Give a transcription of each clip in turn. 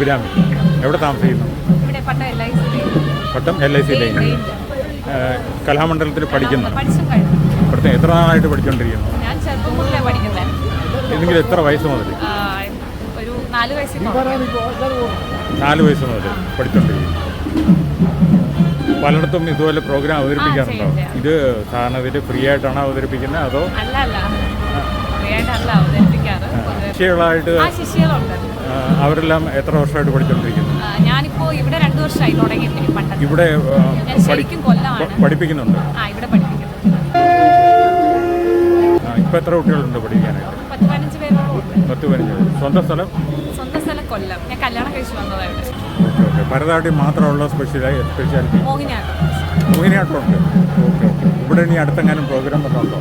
അഭിരാമി. എവിടെ താമസിക്കുന്നു? പട്ടം LIC line. കലാമണ്ഡലത്തിൽ പഠിക്കുന്നു. ഇവിടുത്തെ എത്ര നാളായിട്ട് പഠിച്ചുകൊണ്ടിരിക്കുന്നു? എന്തെങ്കിലും എത്ര വയസ്സ് മുതൽ? 4 വയസ്സ് മുതൽ പഠിച്ചുകൊണ്ടിരിക്കുന്നു. പലയിടത്തും ഇതുപോലെ പ്രോഗ്രാം അവതരിപ്പിക്കാറുണ്ടോ? ഇത് സാധാരണ ഇതിൽ ഫ്രീ ആയിട്ടാണോ അവതരിപ്പിക്കുന്നത് അതോ ശിഷ്യകളായിട്ട്? അവരെല്ലാം എത്ര വർഷമായിട്ട് പഠിച്ചുകൊണ്ടിരിക്കുന്നു? ഞാനിപ്പോ ഇവിടെ 2 വർഷമായി തുടങ്ങിയിട്ട്. ഇവിടെ പഠിപ്പിക്കുന്നുണ്ട്. ഇപ്പൊ എത്ര കുട്ടികളുണ്ട് പഠിക്കാനായിട്ട്? 10-15 പേരോളം. 10-15. സ്വന്തം സ്ഥലം കൊല്ലം. ഞാൻ കല്യാണം കഴിച്ചു വന്നതാണ് ഇവിടെ. ഓക്കെ. ഭരതനാട്യം മാത്രമുള്ള സ്പെഷ്യാലിറ്റി മോഹിനിയാട്ടമുണ്ട്. ഓക്കെ. ഇവിടെ ഇനി അടുത്തെങ്ങാനും പ്രോഗ്രാം പറഞ്ഞുണ്ടോ?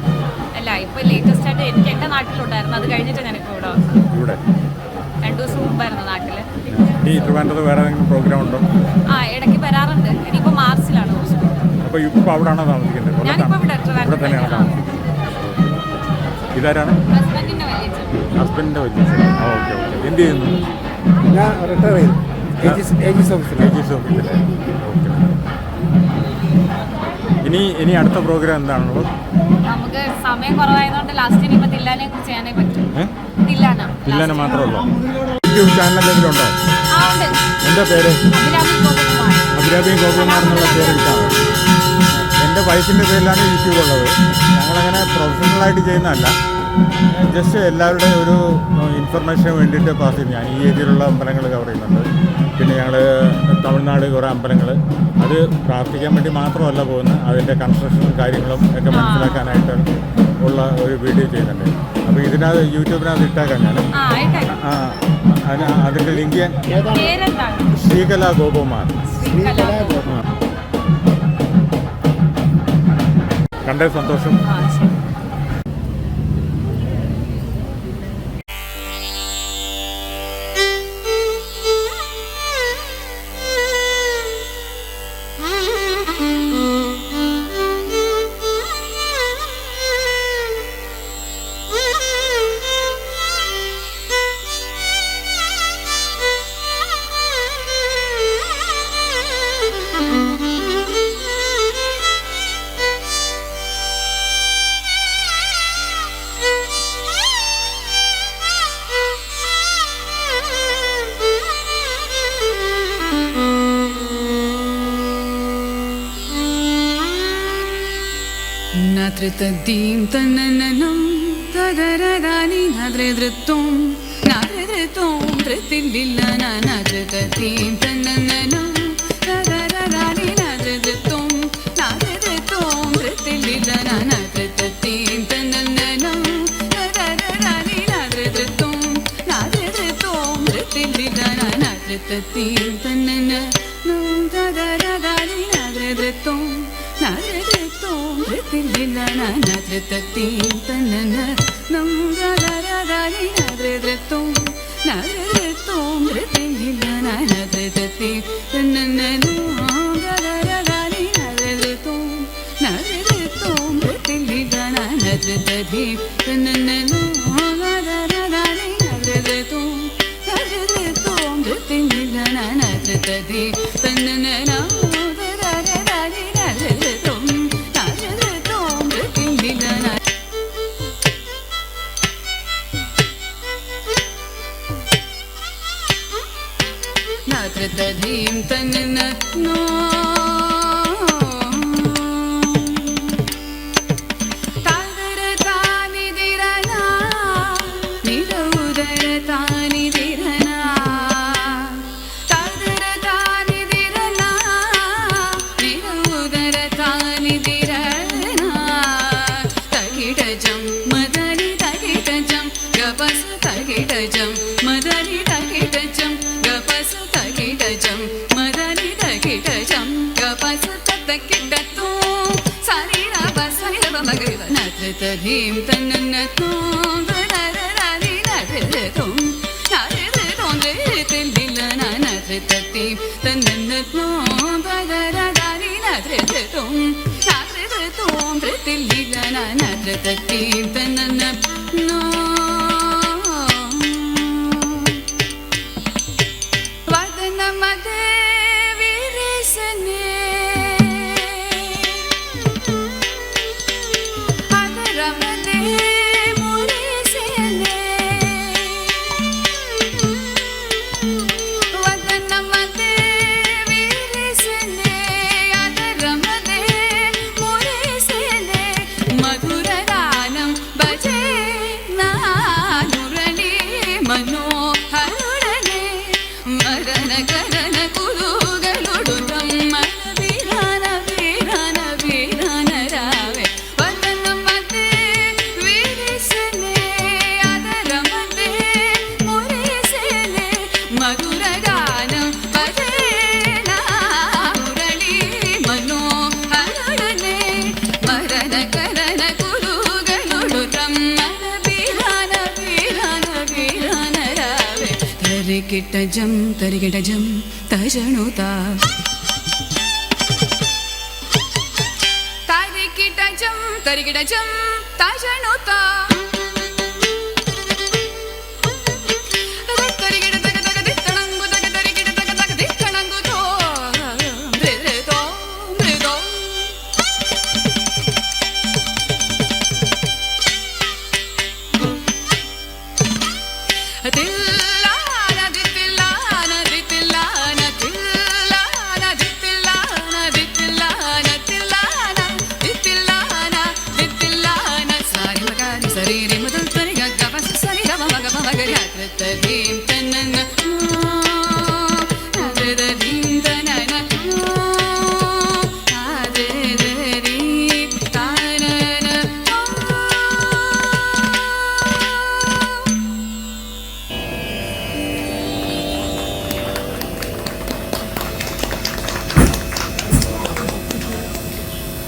അല്ല, ഇപ്പൊ ലേറ്റസ്റ്റ് ആയിട്ട് എനിക്ക് എന്റെ നാട്ടിലുണ്ടായിരുന്നു. അത് കഴിഞ്ഞിട്ട് ഞാനിപ്പോ ഇവിടെ 2 ദിവസം മുമ്പായിരുന്നു നാട്ടില്. ഈ ട്രിവാൻഡ്രത്ത് വേറെ ഏതെങ്കിലും പ്രോഗ്രാം ഉണ്ടോ? ഇടയ്ക്ക് വരാറുണ്ട്. ഇനിയിപ്പോ മാർച്ചിലാണ്. അപ്പൊ ഇപ്പൊ അവിടെയാണോ താമസിക്കുന്നത്? ഇവിടെ തന്നെയാണ് താമസിക്കുന്നത്. ഇതാരാണ്? ഹസ്ബൻഡിന്റെ വലിയ. ഓക്കെ. എന്ത് ചെയ്യുന്നു? ഞാൻ റിട്ടയർ ചെയ്തു. ഏജീസ് ഓഫീസിൽ. ഓക്കെ. ഇനി അടുത്ത പ്രോഗ്രാം എന്താണുള്ളത്? നമുക്ക് സമയം കുറവായതുകൊണ്ട് ലാസ്റ്റ് ഇനിയിപ്പോ ദില്ലാനെ കുറിച്ച് ചെയ്യാനേ പറ്റും. ദില്ലാന മാത്രമല്ല, യൂട്യൂബ് ചാനൽ എന്തെങ്കിലും ഉണ്ടോ? എന്താ പേര്? അഭിരാമി ഗോപികുമാർ എന്നുള്ള പേര് കിട്ടാമോ? എൻ്റെ വൈഫിൻ്റെ പേരിലാണ് യൂട്യൂബ് ഉള്ളത്. ഞങ്ങളങ്ങനെ പ്രൊഫഷണലായിട്ട് ചെയ്യുന്നതല്ല, ജസ്റ്റ് എല്ലാവരുടെയും ഒരു ഇൻഫർമേഷന് വേണ്ടിയിട്ട് പാസ് ചെയ്യും. ഞാൻ ഈ ഏരിയയിലുള്ള അമ്പലങ്ങൾ കവർ ചെയ്യുന്നുണ്ട്. പിന്നെ ഞങ്ങൾ തമിഴ്നാട് കുറേ അമ്പലങ്ങൾ, അത് പ്രാർത്ഥിക്കാൻ വേണ്ടി മാത്രമല്ല പോകുന്നത്, അതിൻ്റെ കൺസ്ട്രക്ഷനും കാര്യങ്ങളും ഒക്കെ മനസ്സിലാക്കാനായിട്ട് ഉള്ള ഒരു വീഡിയോ ചെയ്യുന്നുണ്ട്. അപ്പോൾ ഇതിനകത്ത് യൂട്യൂബിനകത്ത് ഇട്ടേക്കാം ഞാൻ. അതിൻ്റെ ലിങ്ക് ഞാൻ ശ്രീകല ഗോപകുമാർ. കണ്ടേ സന്തോഷം. Nadritaddim tananam tadaradani nadridrittum nadridrittum dritillillana nadritaddim tananam tadaradani nadridrittum nadridrittum dritillillana nadritaddim tananam tadaradani nadridrittum nadridrittum dritillillana nadritaddim tananam tadaradani nadridrittum nadridrittum dritillillana nadritaddim tananam tadaradani nadridrittum nadridrittum dritillillana nadritaddim tananam tadaradani nadridrittum nadridrittum dritillillana nadritaddim tananam tadaradani nadridrittum nadridrittum dritillillana nadritaddim tananam nadritaddim tananam tadaradani dirana nirudaradani dirana tadaradani dirana nirudaradani dirana tagidajam madani tagidajam gapas tagidajam madani tagidajam gapas tagidajam madani tagidajam gapas tagidajam sarira basarira magrira nadritaddim tananam tadaradani nadrittum nadrittum dritillillana nadritaddim tananam tadaradani nadrittum nadrittum dritillillana nadritaddim tananam തരികിടജം തരികിടജം തജണുത തരികിടജം തരികിടജം തജണുത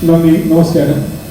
നന്ദി, നമസ്കാരം.